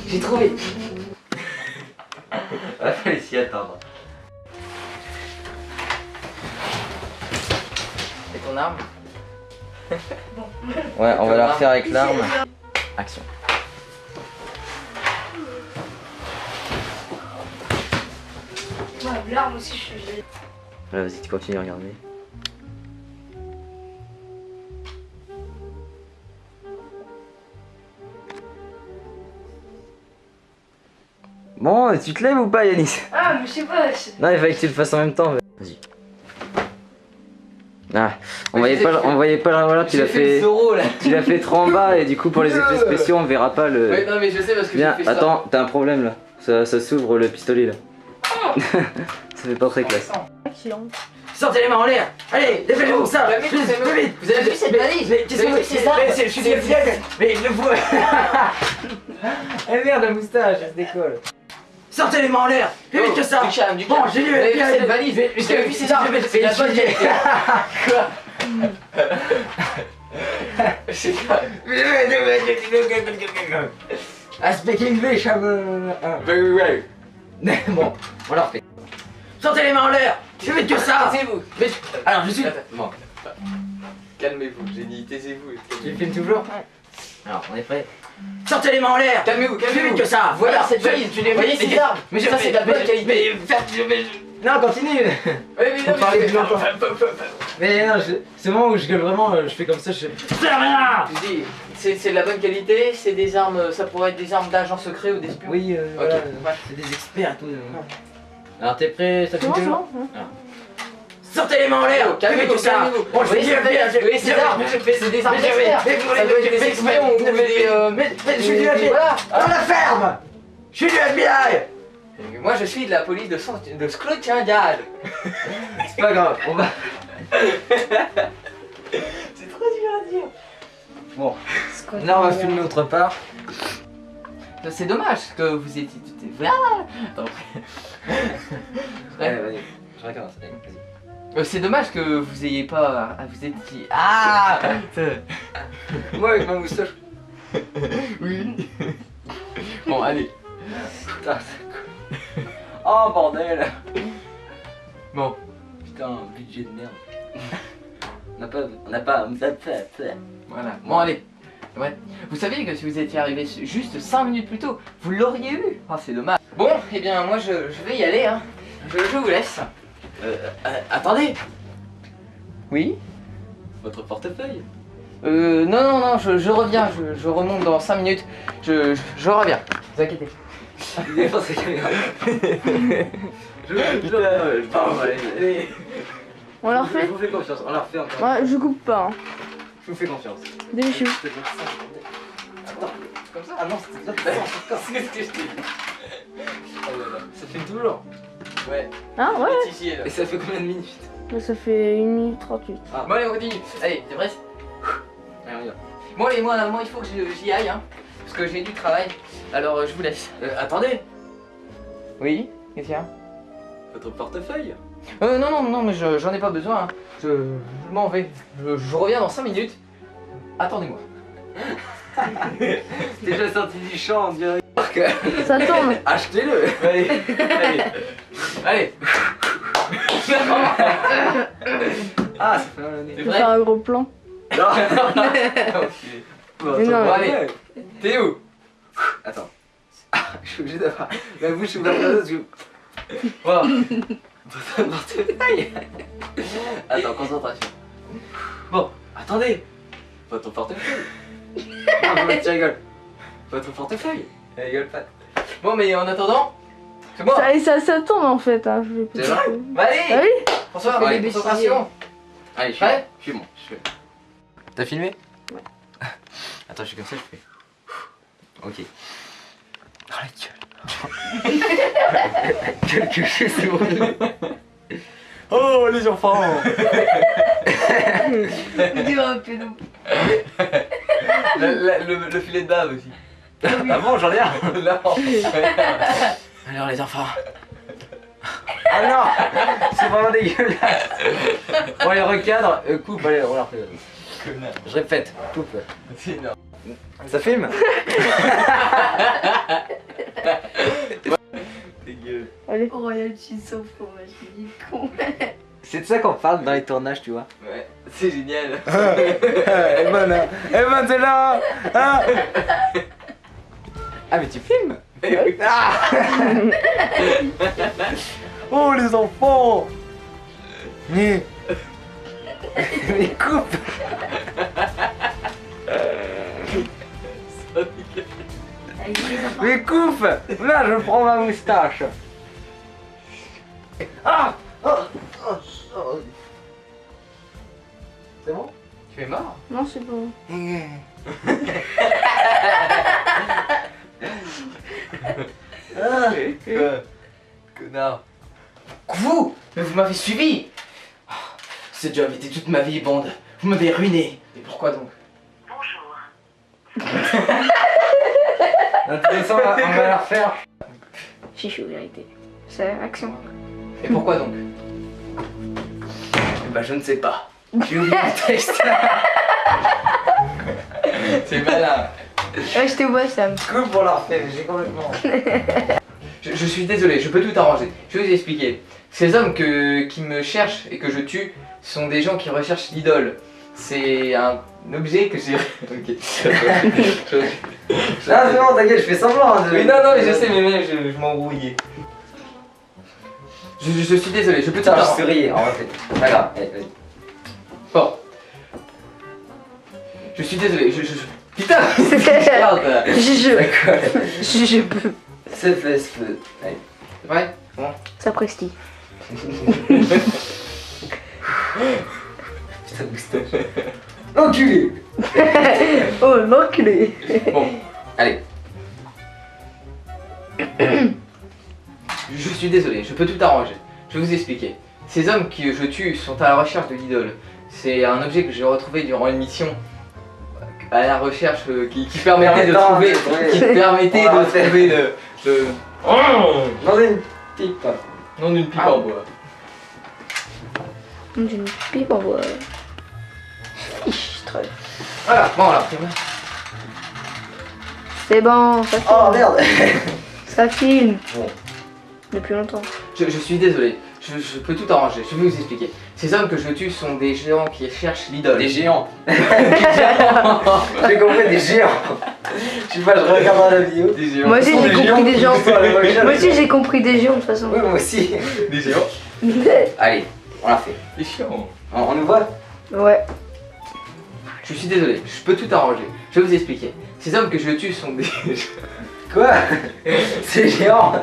J'ai trouvé. Il fallait s'y attendre. Et ton arme? Ouais, on va la refaire avec l'arme. Action. Ouais, l'arme aussi, je suis. Voilà, vas-y, tu continues à regarder. Bon, tu te lèves ou pas, Yanis? Ah, mais je sais pas. Non, il fallait que tu le fasses en même temps. Vas-y. Ah, on voyait pas, voilà, tu l'as fait trop en bas et du coup pour les effets spéciaux on verra pas le... Ouais, non mais je sais parce que j'ai fait ça. Attends, t'as un problème là, ça s'ouvre le pistolet là. Ça fait pas très classe. Sortez les mains en l'air. Allez, dépêchez-vous ça. Plus vite. Vous avez vu cette valise? Mais qu'est-ce que c'est ça? Je suis bien, mais le voix. Eh merde, la moustache, elle se décolle. Sortez les mains en l'air. Plus vite que ça. Du Bon, j'ai lu vous avez vu cette valise? Vous avez vu ces armes? C'est la bonne qualité. Quoi? I speak English, Very well. Bon, on la refait. Sortez les mains en l'air. Plus vite que ça. Taisez-vous. Alors, je suis... Bon. Calmez-vous, j'ai dit taisez-vous. Tu filmes toujours? Ouais. Alors, on est prêt. Sortez les mains en l'air. Calmez-vous, Plus calmez-vous. vite que ça. Voilà cette valise, tu l'as voyez ces armes. Mais ça c'est de la bonne qualité. Non, continue. Oui, parler plus longtemps. Mais non, c'est le moment où je gueule vraiment, je fais comme ça, je fais... C'est rien. Je dis, c'est de la bonne qualité, c'est des armes, ça pourrait être des armes d'agents secrets ou d'espions. Oui, voilà, c'est des experts et tout. Alors t'es prêt, ça fait C'est toujours bon. Sortez les mains en l'air. Calmez-vous, calmez-vous. Bon, je vais dire, c'est des armes d'experts. Ça doit être des espions ou des... Mais je suis du FBI. Voilà. On la ferme. Je suis du FBI. Moi je suis de la police de Scotland Yard. C'est pas grave, on va... C'est trop dur à dire. Bon, là on va filmer autre part. C'est dommage que vous étiez... Voilà. Allez, vas-y, je recommence, vas-y. C'est dommage que vous ayez pas... Vous étiez... Ah. Moi avec ma moustache. Oui. Bon, allez. Putain, c'est cool. Oh bordel. Bon. Putain, budget de merde. On n'a pas... Voilà. Bon, allez. Ouais. Vous saviez que si vous étiez arrivé juste 5 minutes plus tôt, vous l'auriez eu. Ah, c'est dommage. Bon, eh bien, moi, je vais y aller, hein. Je vous laisse. Attendez. Oui. Votre portefeuille. Non, je reviens. Je remonte dans 5 minutes. Je reviens. Vous inquiétez. Il défend sa caméra. Allez. On la refait? Je vous fais confiance, on la refait encore. Ouais, je coupe pas. Hein. Je vous fais confiance. Dépêchez-vous. Attends, Comme ça. ah non, c'était là. C'est ce que je t'ai dit. Oh là là. Ça fait toujours. Ouais. Hein, ouais. Ici, là. Et ça fait combien de minutes? Là, ça fait 1 minute 38. Ah. Bon, allez, on continue. Allez, t'es prêt? Allez, on y va. Bon, allez, moi, il faut que j'y aille, hein. Parce que j'ai du travail. Alors, je vous laisse. Attendez. Oui, qu'est-ce qu'il y a? Votre portefeuille. Non, mais j'en ai pas besoin. Hein. Je m'en vais. Je reviens dans 5 minutes. Attendez-moi. Déjà sorti du champ, on dirait. Ça tourne. Achetez-le. Allez. Allez. Ah, ça fait mal au nez. T'es Je vais prêt? faire un gros plan. Non. Mais non, Bon, allez. T'es où? Attends. Je suis obligé d'avoir la bouche ouverte parce que... Voilà. Votre portefeuille. Attends, concentration. Bon, attendez. Votre portefeuille. Non, mais tu rigoles. Votre portefeuille. Elle rigole pas. Bon, mais en attendant, c'est moi. Ça tourne en fait. Hein. Je vais C'est vrai? Bah, allez. Ah oui? Bonsoir, Ouais, concentration. Allez, je suis Ouais. bon. Je suis bon. T'as filmé? Ouais. Attends, je suis comme ça, je fais. Ok. Oh la gueule. Quel que je suis, c'est horrible. Oh les enfants. Dis un pédo. Le filet de bave aussi. Ah bon, j'en ai un. Non. Alors les enfants. Ah non, c'est vraiment dégueulasse. On les recadre, coupe, allez, on la refait. Connard. Je répète, coupe. C'est énorme. Ça filme? Dégueu. Allez. Royalty sauf fromage, il est con. C'est de ça qu'on parle dans les tournages, tu vois. Ouais, c'est génial. Evan, Evan, c'est là. Ah, ah mais tu filmes? Ah. Oh les enfants. Mais coupe. Mais coupe. Là je prends ma moustache. Ah. Oh, oh, oh. C'est bon? Tu es mort? Non, c'est bon. Connard. Vous! Mais vous m'avez suivi! Ah, ce job était toute ma vie, bande. Vous m'avez ruiné. Et pourquoi donc? De toute façon, on va la refaire. Chichou, vérité. C'est action. Et pourquoi donc? Bah je ne sais pas. J'ai oublié le texte. C'est malin. Ouais, je te vois, Sam. Coupe pour la refaire, j'ai complètement. Je suis désolé, je peux tout arranger. Je vais vous expliquer. Ces hommes qui me cherchent et que je tue sont des gens qui recherchent l'idole. C'est un objet que j'ai... Ok. Ah c'est bon, t'inquiète, je fais semblant. Hein, Mais non, mais je sais, mais je m'embrouillais. Je suis désolé, je peux tout Putain, je arranger. souris, en fait. Pas grave, allez, vas-y. Bon. Je suis désolé, Putain Merde. Je peux. C'est fait, c'est fait. Allez. C'est vrai? Bon. Ça prestille. Putain de moustache. Enculé. Oh, l'enculé. Bon, allez. Je suis désolé, je peux tout arranger. Je vais vous expliquer. Ces hommes que je tue sont à la recherche de l'idole. C'est un objet que j'ai retrouvé durant une mission à la recherche qui permettait de trouver, qui permettait de trouver le... Dans une pipe. Non d'une pipe en bois. D'une pipe en bois. Fichtre. Voilà, bon alors. C'est bon, ça filme. Oh merde. Ça filme. Bon. Depuis longtemps. Je suis désolé, je peux tout arranger, je vais vous expliquer. Ces hommes que je tue sont des géants qui cherchent l'idole. Des géants. J'ai compris, des géants. Je sais pas, je regarde dans la vidéo. Des géants. Moi aussi, Ce sont j'ai des compris géants des qui gens. sont à la recherche. Moi aussi, j'ai compris des géants de toute façon. Oui, moi aussi. Des géants. Allez, on l'a fait. Des chiants. On nous voit? Ouais. Je suis désolé, je peux tout arranger. Je vais vous expliquer. Ces hommes que je tue sont des... Quoi? C'est géant.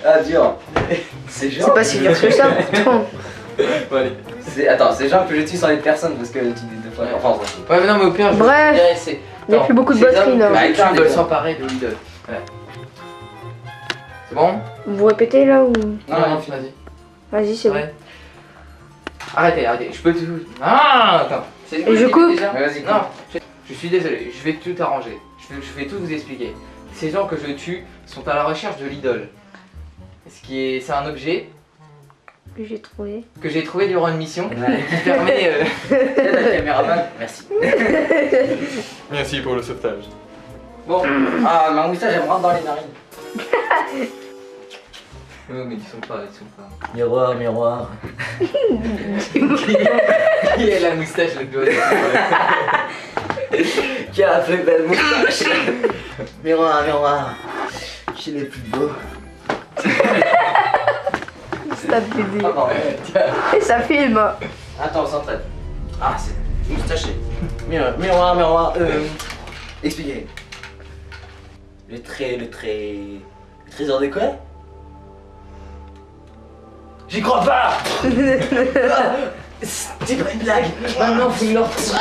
Ah dur. C'est géant. C'est pas si dur que ça. Putain. Bon, allez. Attends, c'est gens que je tue sans les personnes parce que tu dis deux fois. Enfin, on s'en fout. Ouais mais non mais au pire je Bref. vais intéresser. Il y a plus beaucoup de batterie là. Bah, Ouais, tu dois déjà. s'emparer de l'idole. Ouais. C'est bon? Vous répétez là ou. Non, non, vas-y. Vas-y, c'est bon. Ouais. Arrêtez, je peux tout... Ah, attends. C'est Et je coupe. déjà Ouais, vas-y, coupe. Non, je suis désolé, je vais tout arranger. Je vais tout vous expliquer. Ces gens que je tue sont à la recherche de l'idole. C'est un objet Que j'ai trouvé. que j'ai trouvé durant une mission Ouais. qui permet... La caméraman, merci. Merci pour le sauvetage. Bon, ah, ma moustache elle me rentre dans les narines. Non mais ils sont pas. Miroir, miroir. Il a la moustache le doigt. Qui a la plus belle moustache? Miroir, miroir. Qui est le plus beau? Stop bébé. Ah, non. Et ça filme. Attends, on s'entraide. Ah, c'est moustaché. Miroir, miroir, miroir. Expliquez. Le trésor de quoi? J'y crois pas. C'est pas une blague. Maintenant, faut me reprendre.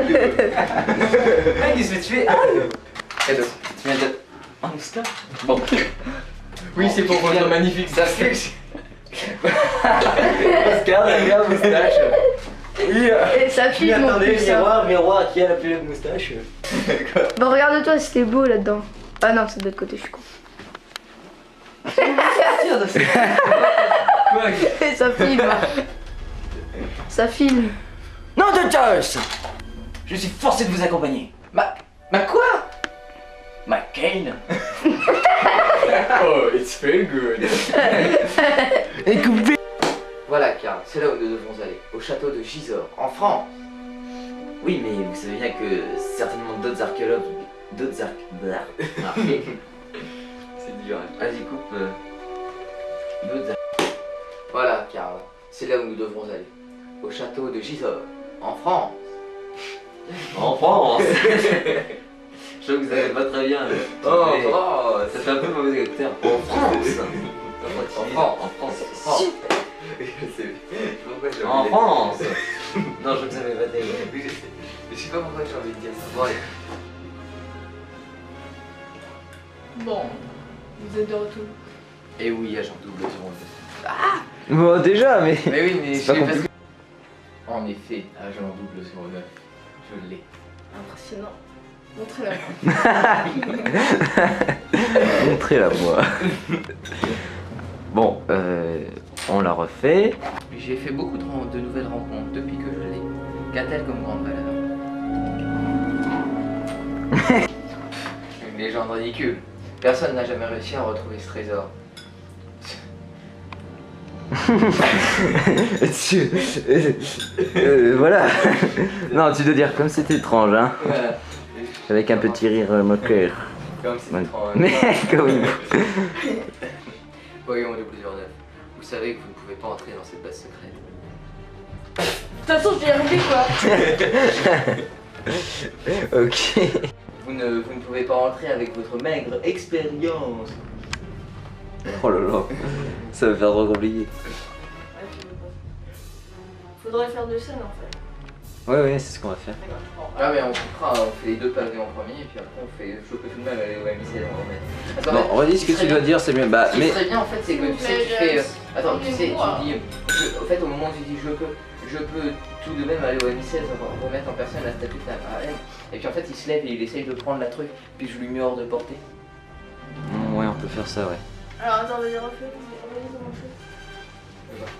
Mec, il se fait tuer. Cadeau. Tu viens de... Oh, moustache. Bon. Oui, c'est pour votre magnifique. Ça se fait. Regarde, regarde, moustache. Oui, Et ça filme en attendez, plus. Hein. miroir, qui a la plus longue moustache? Bon, regarde-toi, c'était beau là-dedans. Ah non, c'est de l'autre côté, je suis con. Quoi? Et ça filme. Ça filme. Non de Zeus! Je suis forcé de vous accompagner. Ma quoi? McCain. Oh, it's very good. Écoutez. Voilà, Karl, c'est là où nous devons aller, au château de Gisors, en France. Oui, mais vous savez bien que certainement d'autres archéologues. D'autres archéologues. C'est dur. Hein. Vas-y, coupe. D'autres Voilà, Karl, c'est là où nous devrons aller, au château de Gisors, en France. En France. Je trouve que vous avez pas très bien. Oh, Ça fait un peu mauvais acteur. En France. En France. Pourquoi j'ai En envie de- France. Non, je trouve que ça fait pas très bien. Oui, je sais. Mais je sais pas pourquoi j'ai envie de dire ça. Bon, allez. Bon, vous êtes de retour. Et oui, agent double sur le Bon, déjà, mais. Mais oui, mais C'est je pas sais compliqué. En effet, agent double sur le 9. Je l'ai. Impressionnant. Montrez-la. Montrez-la moi. Bon, on la refait. J'ai fait beaucoup de nouvelles rencontres depuis que je l'ai. Qu'a-t-elle comme grande valeur? Une légende ridicule. Personne n'a jamais réussi à retrouver ce trésor. Voilà. Non, tu dois dire comme c'est étrange, hein. Voilà. Avec un petit rire moqueur. Comme c'est Ouais. étrange. Mais comme il Voyons le plusieurs neuf. Vous savez que vous ne pouvez pas entrer dans cette base secrète. De toute façon, je l'ai arrivé quoi. Ok. Vous ne pouvez pas entrer avec votre maigre expérience. Oh là là. Ça va faire trop compliqué. Ouais, tu veux pas. Faudrait faire deux scènes en fait. Ouais, ouais, c'est ce qu'on va faire. D'accord. Bon, Ah mais on coupera, on fait les deux pavés en premier et puis après on fait je peux tout de même aller au MIC on va remettre. Attends, Bon, redis ce que tu dois dire, c'est mieux. Bah, Ce qui mais. serait bien en fait c'est que tu sais tu fais. Attends, tu sais, tu dis. Au fait au moment où tu dis je peux tout de même aller au MIC, on va remettre en personne la statue à elle. Et puis en fait il se lève et il essaye de prendre la truc, puis je lui mets hors de portée. Ouais, on peut faire ça, ouais. alors attends, vas-y, refais comment je fais.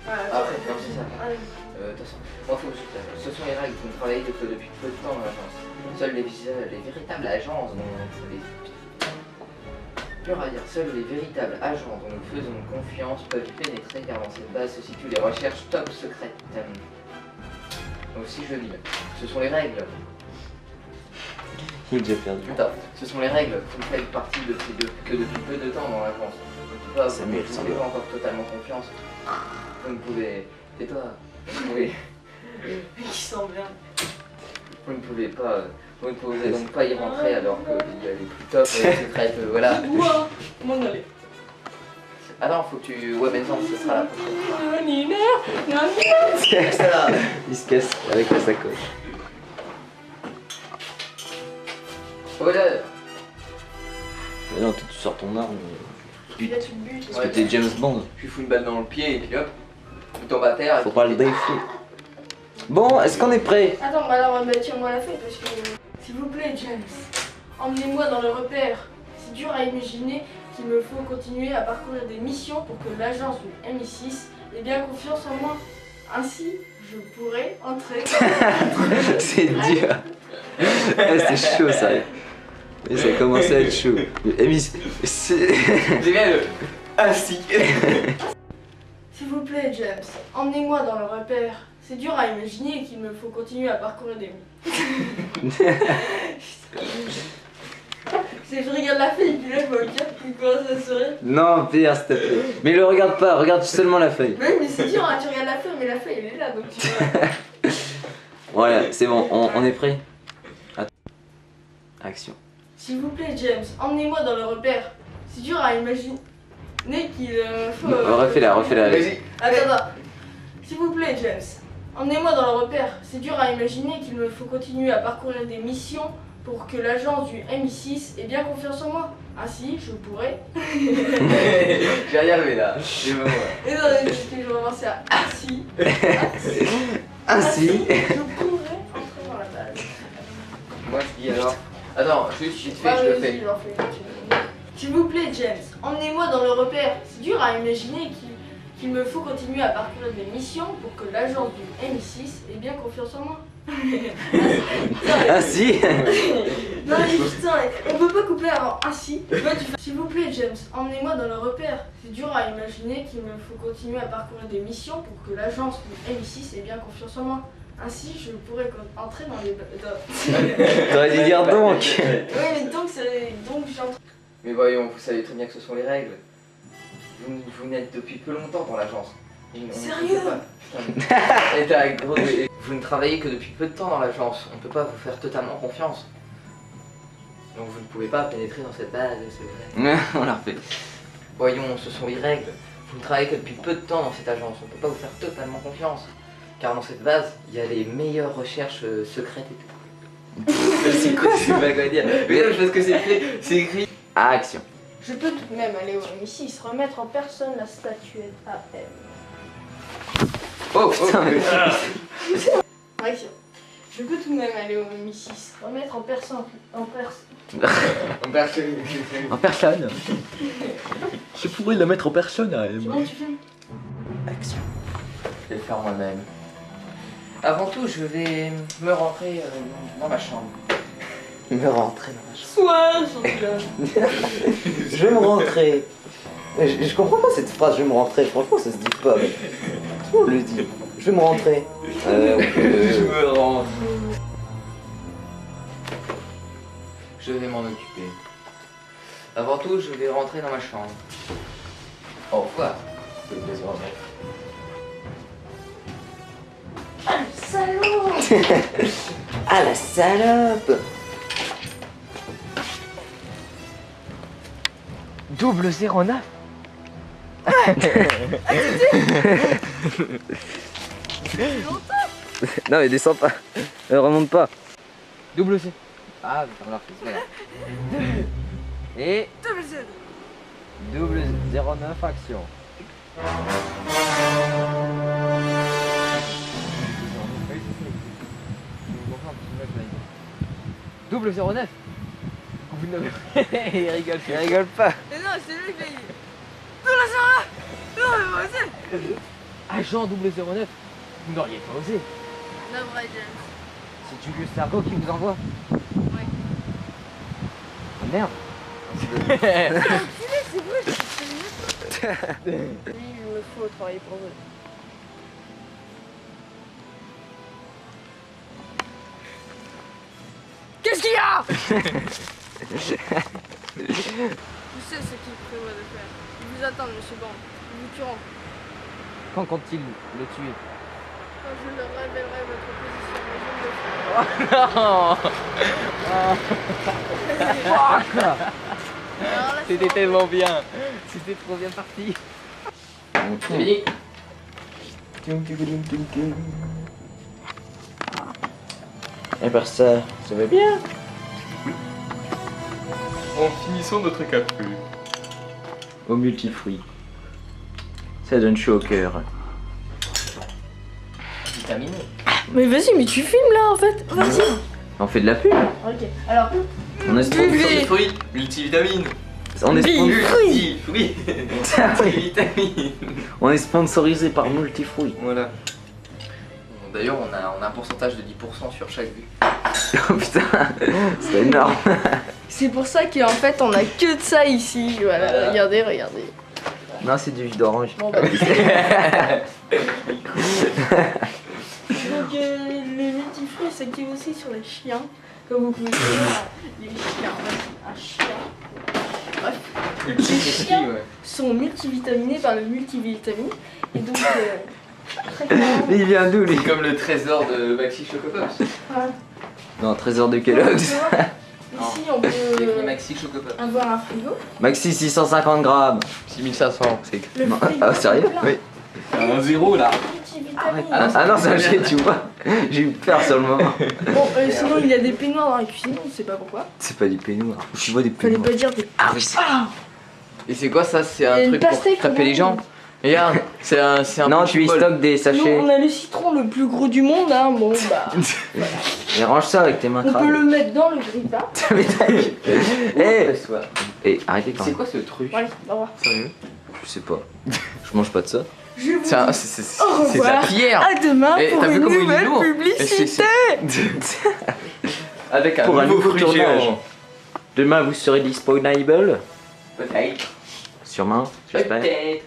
Voilà, Après, non, c'est ça. Allez. De toute façon, moi faut ce sont les règles, vous ne travaillez que depuis peu de temps dans l'agence. Seuls les véritables agences dont dur à dire, seuls les véritables agents dont nous faisons confiance peuvent pénétrer car dans cette base se situent les recherches top secrètes. Donc si je dis, ce sont les règles. Il est déjà perdu. Attends, ce sont les règles, vous faites partie que depuis peu de temps dans l'agence. Vous ne pouvez pas, Ça vous ne mérite, ça pouvez va. pas encore totalement confiance. Vous ne pouvez. Tais-toi. Vous pouvez. Qui sent bien. Vous ne pouvez pas. Vous ne pouvez donc pas y rentrer alors qu'il y a les plus top secrètes, voilà. Ouah, m'en aller. Ah non, faut que tu. Ouais, mais non, ce sera la prochaine. Nina, Nina. Il se casse avec la sacoche. Voilà. Mais non, toi, tu sors ton arme. Puis là, tu le butes. Parce que t'es James Bond. Je lui fous une balle dans le pied et puis hop, tu tombes à terre. et Faut puis- pas le défier. Bon, est-ce qu'on est prêt? Attends, bah alors, bah, tiens-moi la feuille parce que. S'il vous plaît, James, emmenez-moi dans le repère. C'est dur à imaginer qu'il me faut continuer à parcourir des missions pour que l'agence du MI6 ait bien confiance en moi. Ainsi, je pourrai entrer. C'est dur. Ouais, c'est chaud ça. Et ça commence à être chaud. C'est. J'ai bien le. Ainsi. S'il vous plaît, James, emmenez-moi dans le repère. C'est dur à imaginer qu'il me faut continuer à parcourir des C'est je regarde la fille, puis là je me regarde, puis comment ça serait. Non, Pierre, s'il te plaît. Mais le regarde pas, regarde seulement la feuille. Mais c'est dur, hein, tu regardes la feuille, mais la feuille elle est là, donc tu vois. Voilà, c'est bon, on est prêt. Attends. Action. S'il vous plaît, James, emmenez-moi dans le repère. C'est dur à imaginer qu'il faut. Refais-la, refais-la. Vas-y. Attends. S'il vous plaît, James, emmenez-moi dans le repère. C'est dur à imaginer qu'il me faut continuer à parcourir des missions pour que l'agence du MI6 ait bien confiance en moi. Ainsi, je pourrais. J'ai rien levé là. J'ai moi. Et non, ce que je vais avancer à ainsi. Ainsi. Je pourrais entrer dans la base. Moi je dis alors. Attends, juste vite fait, Ah, je le vas-y, fais. j'en fais. S'il vous plaît, James, emmenez-moi dans le repère. C'est dur à imaginer qu'il me faut continuer à parcourir des missions pour que l'agence du MI6 ait bien confiance en moi. Ainsi. Non mais putain, on peut pas couper avant ainsi. S'il vous plaît, James, emmenez-moi dans le repère. C'est dur à imaginer qu'il me faut continuer à parcourir des missions pour que l'agence du MI6 ait bien confiance en moi. Ainsi, je pourrais entrer dans les... T'aurais dû dire donc. Oui, mais donc j'entre... Mais voyons, vous savez très bien que ce sont les règles. Vous n'êtes depuis peu longtemps dans l'agence. Sérieux? Vous ne travaillez que depuis peu de temps dans l'agence. On ne peut pas vous faire totalement confiance. Donc vous ne pouvez pas pénétrer dans cette base secrète. On l'a refait. Voyons, ce sont les règles. Vous ne travaillez que depuis peu de temps dans cette agence. On ne peut pas vous faire totalement confiance. Car dans cette base, il y a les meilleures recherches secrètes et tout. C'est quoi, c'est pas quoi dire. Mais non, parce que c'est écrit. Action. Je peux tout de même aller au MI6, remettre en personne la statuette AM. Oh, Putain, mais... Action. Je peux tout de même aller au MI6, remettre en personne... En personne. Je pourrais la mettre en personne. C'est bon, tu filmes? Action. Je vais le faire moi-même. Avant tout, je vais me rentrer dans ma chambre. Me rentrer dans la chambre. Soit, j'en suis là. Je vais me rentrer. Je comprends pas cette phrase, je vais me rentrer. Franchement, ça se dit pas. Mais... Tout le monde le dit. Je vais me rentrer. Je me rentre. Je vais m'en occuper. Avant tout, je vais rentrer dans ma chambre. Au revoir. Ah, le salaud! Ah la salope. Double 09. Non mais descends pas. Remonte pas. Double C. Ah, putain, alors, c'est voilà. Et Double Z. Double 09 action. Double 09. Vous n'avez... Il rigole. Il rigole pas. Mais non, c'est lui qui l'a dit. Double Zara. Non, mais moi aussi. Agent double 09. Vous n'auriez pas osé. La vraie James. C'est Julius Sarko qui vous envoie. Oui. Ah, merde. C'est vrai, lui, il me faut travailler pour eux. Qu'est-ce qu'il y a? Je sais ce qu'il prévoit de faire. Ils vous attendent, monsieur Bond. Ils vous tueront. Quand compte-t-il le tuer? Quand je leur révélerai votre position, mais je ne le ferai Non. pas. Alors là, C'était tellement bien. C'était trop bien parti. C'est fini. Et par ça va bien. En finissant notre café. Au multifruit. Ça donne chaud au cœur. Vitaminé. Mais vas-y, mais tu filmes là en fait. Vas-y. On fait de la pub. Ok, alors. On est sponsor- Fruits, multivitamines. on est sponsor- Multifruits. Multivitamines. on est sponsorisé par Multifruit. Voilà. D'ailleurs, on a un pourcentage de 10% sur chaque vue. Oh putain, c'est énorme. C'est pour ça qu'en fait on a que de ça ici. Voilà, regardez, regardez. Non, c'est du jus d'orange. Bon bah. Donc les multifruits s'activent aussi sur les chiens. Comme vous pouvez voir, les chiens, un chien. Bref, les chiens sont multivitaminés par le multivitamine. Et donc, très clairement, Il vient d'où lui? Comme le trésor de Maxi Chocopops. voilà. Non, trésor de Kellogg's. Ici on Les peut fruits Maxi Chocopops. avoir un frigo. Maxi 650 grammes. 6500, c'est écrit. Le Non, frigo ah, sérieux? est plein. Oui. Un zéro là. Multivitamines. Ah non, c'est un jet, tu vois. J'ai eu peur sur le moment. Bon, sinon il y a des peignoirs dans la cuisine, on sait pas pourquoi. C'est pas des peignoirs. Je vois des Fallait peignoirs. pas dire des. Ah oui, c'est. Et c'est quoi ça? C'est Il y a un une truc pour pastèque, taper les gens? Regarde, c'est un Non, petit tu y bol. stockes des Nous, sachets. on a le citron le plus gros du monde, hein. Bon, bah. Et range ça avec tes mains On peut crades. le mettre dans le grille-pain. Eh, arrêtez quand C'est même. quoi ce truc? Allez, au revoir. Sérieux? Je sais pas. Je mange pas de ça. Je vous C'est un- dis c'est- au c'est de la revoir. pierre! À demain Eh, pour t'as vu une comment il est nouvelle lourd? publicité. Avec un Pour un nouveau nouveau fruit tournage. géant. Demain, vous serez disponible. Peut-être. Sûrement, j'espère. Peut-être.